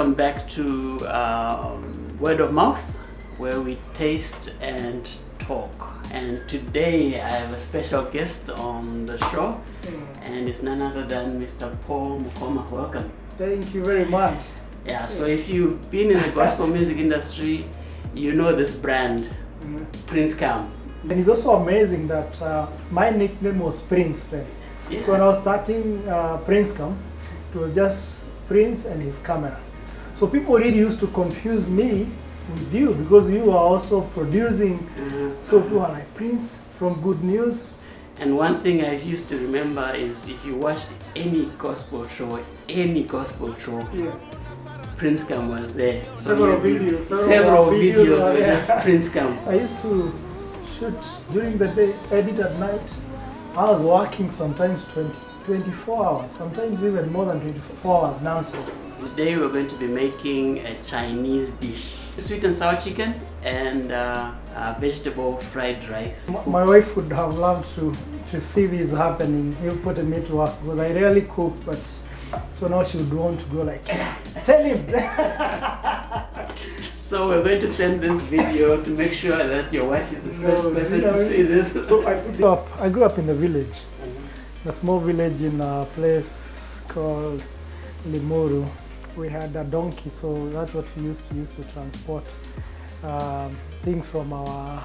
welcome back to Word of Mouth, where we taste and talk. And today I have a special guest on the show, and it's none other than Mr. Paul Mukoma. Welcome. Thank you very much. Yeah, so if you've been in the gospel music industry, you know this brand, Prince Cam. And it's also amazing that my nickname was Prince then. Yeah. So when I was starting Prince Cam, it was just Prince and his camera. So people really used to confuse me with you because you are also producing. So people are like, Prince from Good News. And one thing I used to remember is if you watched any gospel show, Yeah. Prince Cam was there. Several videos were just Prince Cam. I used to shoot during the day, edit at night. I was working sometimes 24 hours, sometimes even more than 24 hours non-stop. Today we're going to be making a Chinese dish. Sweet and sour chicken and vegetable fried rice. My wife would have loved to see this happening. You put me to work because I rarely cook, but so now she would want to go like, tell him. So we're going to send this video to make sure that your wife is the first person to see this. So I grew up in the village, a small village in a place called Limuru. We had a donkey, so that's what we used to transport things from our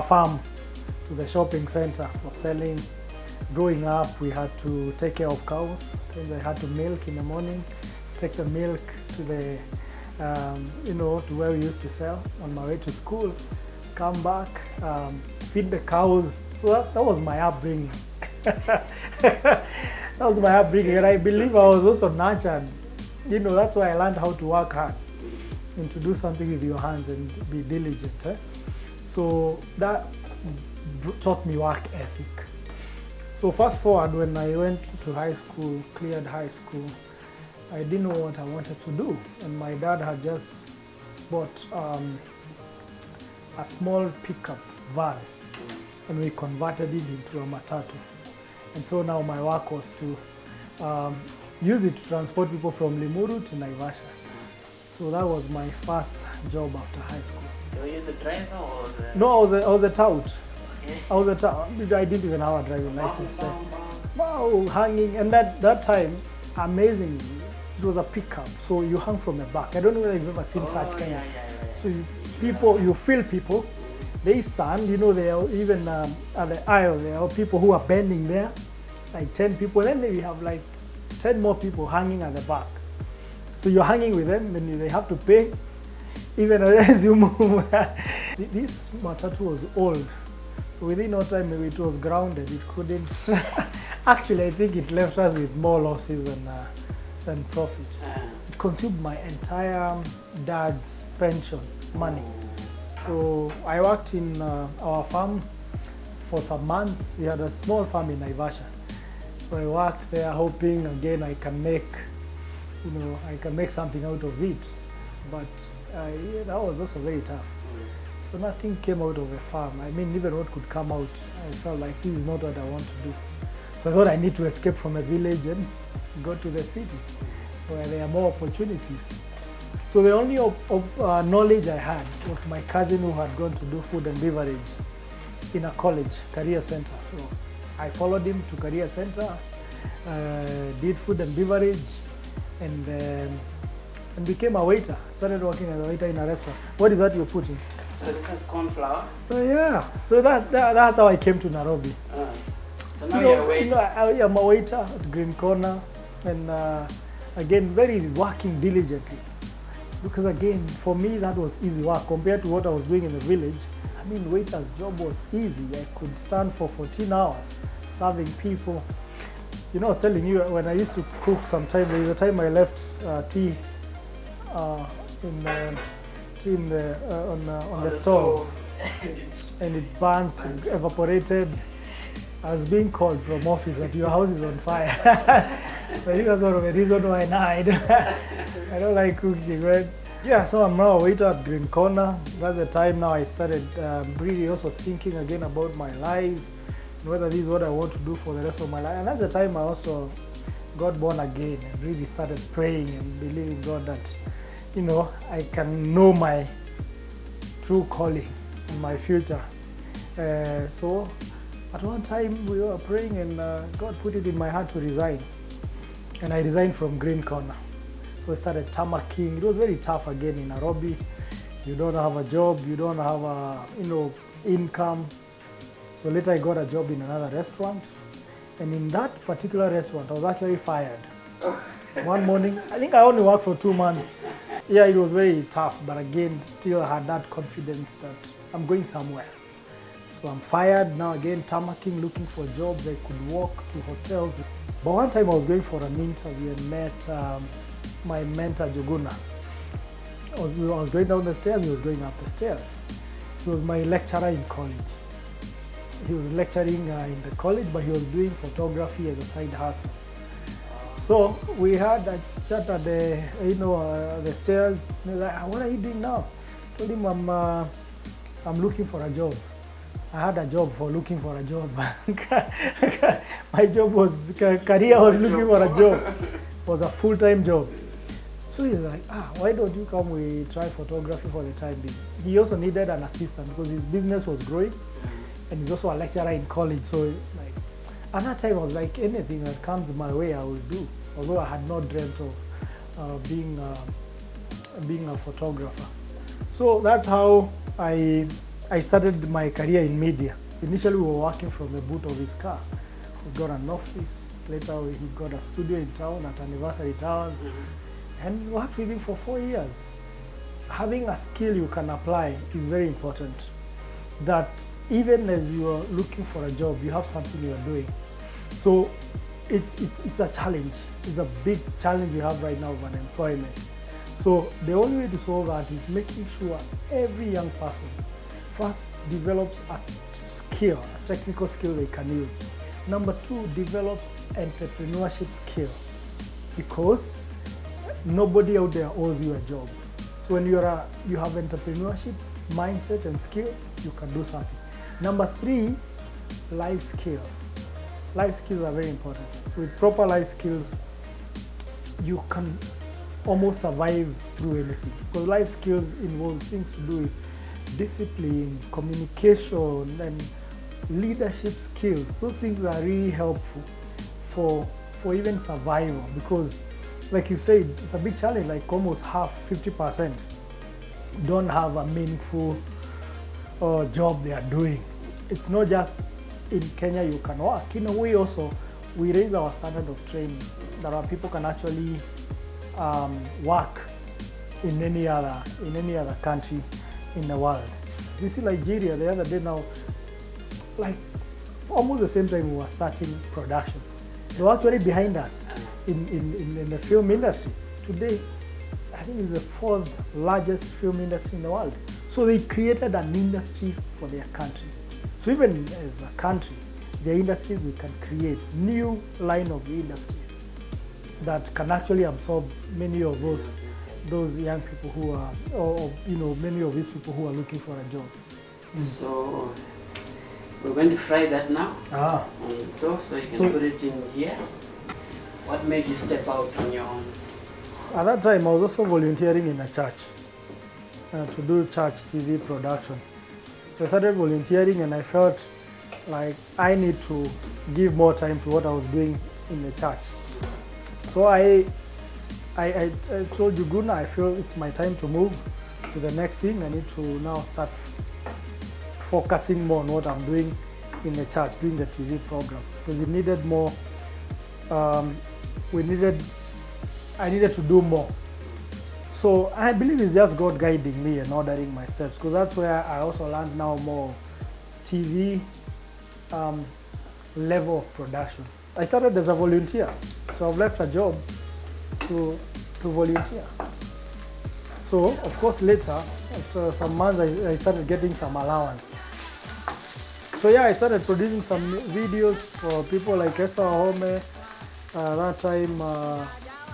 farm to the shopping center for selling. Growing up, we had to take care of cows. They had to milk in the morning, take the milk to the to where we used to sell on my way to school, come back, feed the cows. So that was my upbringing. That was my upbringing, and I believe I was also nurtured. That's why I learned how to work hard and to do something with your hands and be diligent. So that taught me work ethic. So fast forward, when I went to high school, cleared high school, I didn't know what I wanted to do. And my dad had just bought a small pickup van, and we converted it into a matatu. And so now my work was to use it to transport people from Limuru to Naivasha. So that was my first job after high school. So you're the driver or the... No, I was a tout. Okay. I was a tout. I didn't even have a driving license then. Wow, hanging. And that time, amazingly, it was a pickup. So you hung from the back. I don't know whether you've ever seen such kind of... So you feel people, they stand, they are even at the aisle, there are people who are bending there, like 10 people, and then we have like 10 more people hanging at the back. So you're hanging with them, and they have to pay, even as you move. This matatu was old, so within no time it was grounded. It couldn't, actually I think it left us with more losses than profit. It consumed my entire dad's pension money. So I worked in our farm for some months. We had a small farm in Naivasha. So I worked there hoping again I can make something out of it. But that was also very tough. So nothing came out of a farm. I mean, even what could come out, I felt like this is not what I want to do. So I thought I need to escape from a village and go to the city where there are more opportunities. So the only knowledge I had was my cousin who had gone to do food and beverage in a college, career center. So I followed him to career center, did food and beverage, and became a waiter. Started working as a waiter in a restaurant. What is that you're putting? So this is corn flour? Yeah. So that's how I came to Nairobi. So now you're a waiter? I'm a waiter at Green Corner, and again, very working diligently. Because again, for me, that was easy work compared to what I was doing in the village. I mean, waiter's job was easy. I could stand for 14 hours serving people. I was telling you, when I used to cook sometimes, there was a time I left tea on the stove, and it burnt, evaporated. I was being called from office that your house is on fire. So I think that's one of the reasons why I don't like cooking, right? Yeah, so I'm now a waiter at Green Corner. That's the time now I started really also thinking again about my life, whether this is what I want to do for the rest of my life. And that's the time I also got born again and really started praying and believing God that, you know, I can know my true calling in my future. So at one time we were praying and God put it in my heart to resign. And I resigned from Green Corner. So I started tamarking. It was very tough again in Nairobi. You don't have a job, you don't have a, you know, income. So later I got a job in another restaurant. And in that particular restaurant, I was actually fired. One morning, I think I only worked for 2 months. Yeah, it was very tough, but again, still I had that confidence that I'm going somewhere. So I'm fired now again, tamarking, looking for jobs. I could walk to hotels. But one time I was going for an interview and met my mentor, Joguna. I was going down the stairs, he was going up the stairs. He was my lecturer in college. He was lecturing in the college, but he was doing photography as a side hustle. So we had a chat at the, the stairs. And he was like, "What are you doing now?" I told him I'm looking for a job. I had a job for looking for a job. My job was career was looking for a job. It was a full-time job. So he's like, why don't you come? We try photography for the time being. He also needed an assistant because his business was growing. And he's also a lecturer in college, so like, at that time I was like, anything that comes my way I will do. Although I had not dreamt of being a photographer. So that's how I started my career in media. Initially we were working from the boot of his car. We got an office. Later he got a studio in town at Anniversary Towers, and we worked with him for 4 years. Having a skill you can apply is very important. That even as you are looking for a job, you have something you are doing. So it's a challenge. It's a big challenge we have right now of unemployment. So the only way to solve that is making sure every young person first develops a skill, a technical skill they can use. Number 2, develops entrepreneurship skill, because nobody out there owes you a job. So when you have entrepreneurship mindset and skill, you can do something. Number 3, life skills. Life skills are very important. With proper life skills, you can almost survive through anything. Because life skills involve things to do with discipline, communication, and leadership skills. Those things are really helpful for even survival, because like you said, it's a big challenge. Like almost half, 50% don't have a meaningful job they are doing. It's not just in Kenya you can work. In a way also, we raise our standard of training that our people can actually work in any other country in the world. You see Nigeria the other day now, like almost the same time we were starting production. They were actually behind us in the film industry. Today, I think it's the 4th largest film industry in the world. So they created an industry for their country. So even as a country, the industries we can create, new line of industries that can actually absorb many of those young people who are, or many of these people who are looking for a job. So we're going to fry that now on the stove, so you can put it in here. What made you step out on your own? At that time, I was also volunteering in a church to do church TV production. So I started volunteering, and I felt like I need to give more time to what I was doing in the church. So I told Juguna, I feel it's my time to move to the next thing. I need to now start focusing more on what I'm doing in the church, doing the TV program, because it needed more. I needed to do more. So I believe it's just God guiding me and ordering my steps, because that's where I also learned now more TV level of production. I started as a volunteer, so I've left a job to volunteer. So of course later, after some months, I started getting some allowance. So yeah, I started producing some videos for people like Esther Home. That time,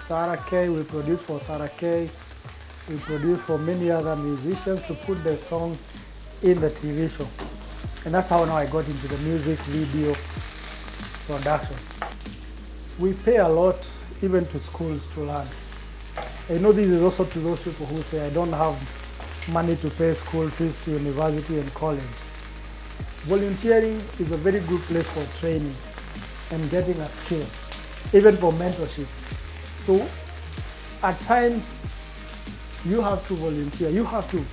Sarah K, we produced for Sarah K. We produced for many other musicians to put their song in the TV show. And that's how now I got into the music video production. we pay a lot even to schools to learn. I know this is also to those people who say, I don't have money to pay school fees to university and college. Volunteering is a very good place for training and getting a skill, even for mentorship. So at times, you have to volunteer, you have to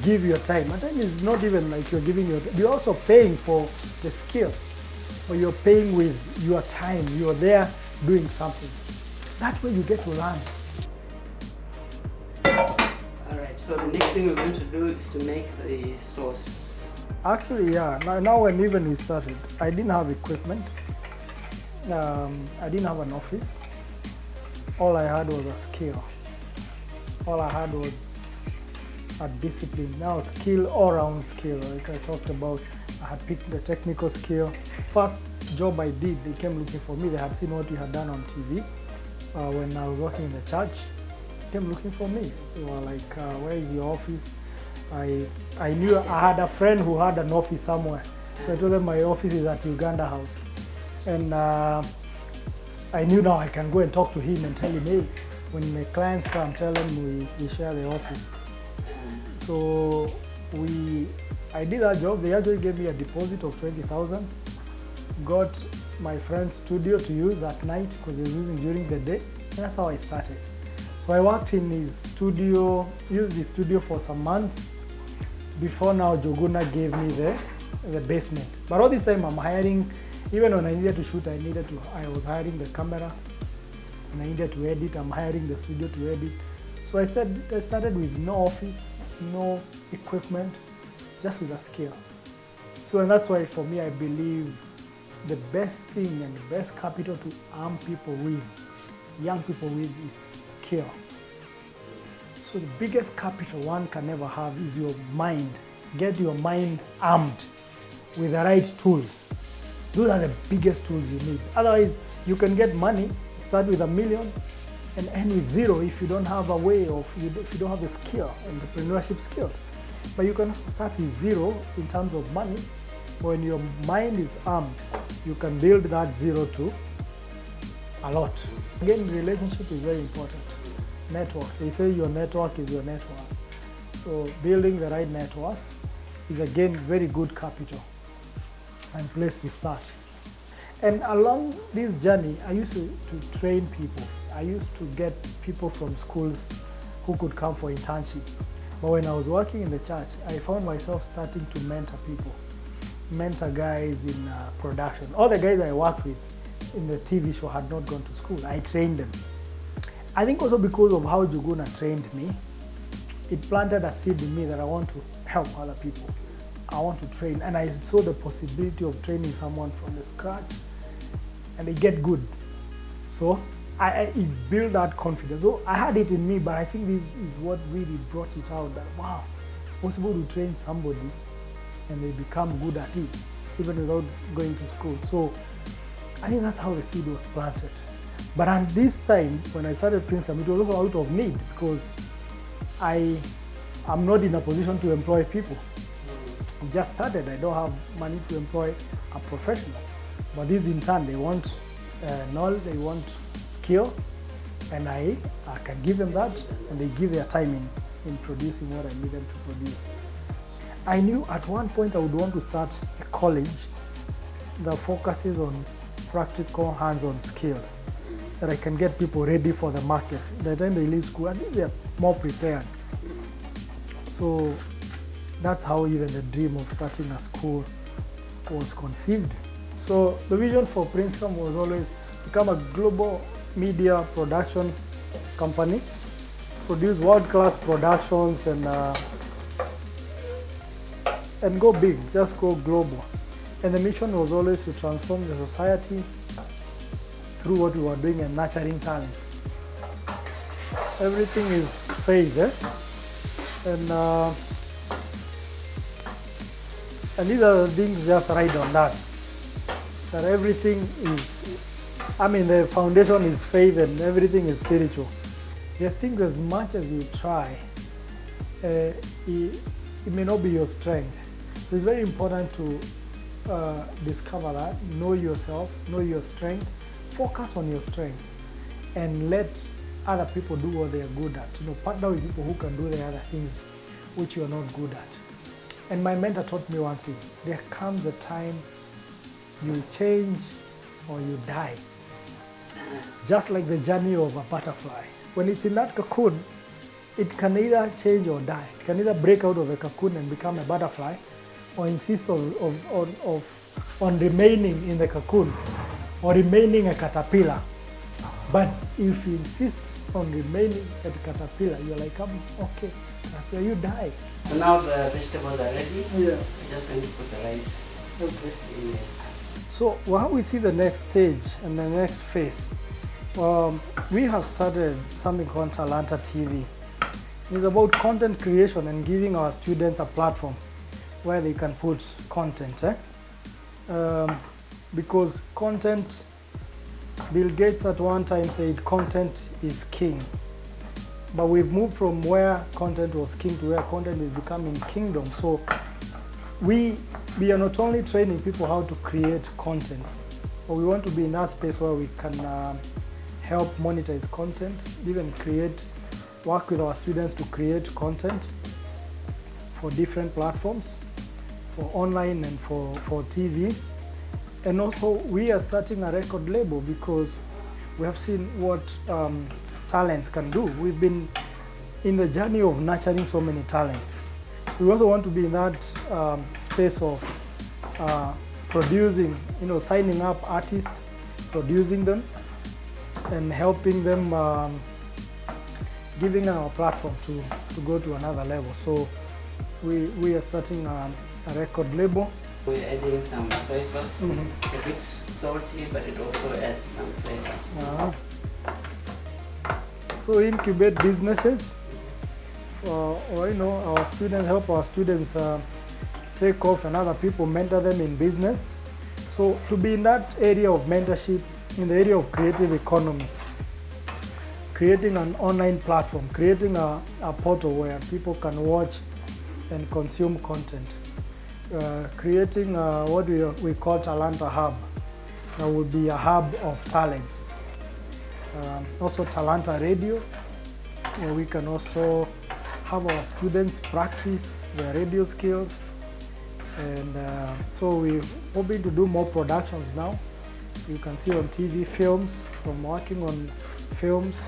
give your time. At times it's not even like you're giving you're also paying for the skill, or you're paying with your time, you're there doing something. That way you get to learn. Alright, so the next thing we're going to do is to make the sauce. Actually, yeah, now when even we started, I didn't have equipment. I didn't have an office. All I had was a skill. All I had was a discipline. Now skill, all-round skill, like I talked about. I had picked the technical skill. First job I did, they came looking for me. They had seen what we had done on TV when I was working in the church. They came looking for me. They were like, where is your office? I knew I had a friend who had an office somewhere. So I told them my office is at Uganda House. And I knew now I can go and talk to him and tell him, hey, when my clients come, tell them we share the office. So I did that job. They actually gave me a deposit of 20,000. Got my friend's studio to use at night because he was using during the day. And that's how I started. So I worked in his studio, used his studio for some months before now Joguna gave me the basement. But all this time I'm hiring, even when I needed to shoot, I was hiring the camera. And I needed to edit, I'm hiring the studio to edit. So I started with no office, no equipment, just with a skill. So and that's why for me, I believe the best thing and the best capital to arm people with, young people with, is skill. So the biggest capital one can ever have is your mind. Get your mind armed with the right tools. Those are the biggest tools you need. Otherwise, you can get money, start with $1 million, and end with zero if you don't have a way of, if you don't have the skill, entrepreneurship skills. But you can start with zero in terms of money. When your mind is armed, you can build that zero to a lot. Again, relationship is very important. Network. They say your network is your network. So building the right networks is again very good capital and place to start. And along this journey, I used to train people. I used to get people from schools who could come for internship. But when I was working in the church, I found myself starting to mentor people. Mentor guys in production. All the guys I worked with in the TV show had not gone to school. I trained them. I think also because of how Joguna trained me, it planted a seed in me that I want to help other people. I want to train, and I saw the possibility of training someone from the scratch, and they get good. So it built that confidence. So I had it in me, but I think this is what really brought it out, that wow, it's possible to train somebody and they become good at it, even without going to school. So I think that's how the seed was planted. But at this time, when I started Princeton, it was also out of need because I'm not in a position to employ people. I just started, I don't have money to employ a professional. But this in turn, they want knowledge, they want skill, and I can give them that, and they give their time in producing what I need them to produce. So I knew at one point I would want to start a college that focuses on practical hands-on skills, that I can get people ready for the market. By the time they leave school, I think they're more prepared. So that's how even the dream of starting a school was conceived. So the vision for Princeton was always to become a global media production company, produce world-class productions and go big, just go global. And the mission was always to transform the society through what we were doing and nurturing talents. Everything is faith, and these are the things just ride on that. That everything is, the foundation is faith and everything is spiritual. I think as much as you try, it may not be your strength. So it's very important to discover that, know yourself, know your strength, focus on your strength and let other people do what they are good at. You know, partner with people who can do the other things which you are not good at. And my mentor taught me one thing: there comes a time you change or you die. Just like the journey of a butterfly. When it's in that cocoon, it can either change or die. It can either break out of the cocoon and become a butterfly, or insist on remaining in the cocoon, or remaining a caterpillar. But if you insist on remaining at the caterpillar, you're like, okay, caterpillar, you die. So now the vegetables are ready. Yeah. We're just going to put the rice in there. So how we see the next stage and the next phase, we have started something called Talanta TV. It's about content creation and giving our students a platform where they can put content. Because content, Bill Gates at one time said content is king. But we've moved from where content was king to where content is becoming kingdom. So we are not only training people how to create content, but we want to be in that space where we can help monetize content, even work with our students to create content for different platforms, for online and for TV. And also we are starting a record label because we have seen what talents can do. We've been in the journey of nurturing so many talents. We also want to be in that space of producing, signing up artists, producing them, and helping them, giving them a platform to go to another level. So we are starting a record label. We're adding some soy sauce, a bit salty, but it also adds some flavor. So incubate businesses, or our students, help our students take off, and other people mentor them in business. So to be in that area of mentorship, in the area of creative economy, creating an online platform, creating a portal where people can watch and consume content, creating what we call Talanta Hub. That would be a hub of talents. Also Talanta Radio, where we can also have our students practice their radio skills. And so we're hoping to do more productions now. You can see on TV films, from working on films,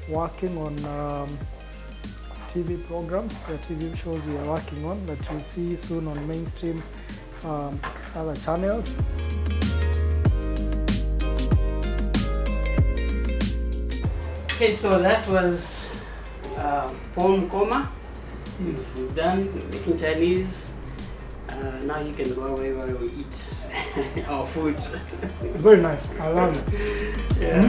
working on TV programs, the TV shows we are working on that you'll see soon on mainstream other channels. Okay, so that was Paul Mkoma. We've done making Chinese. Now you can go away while we eat our food. Very nice. I love it. Yeah.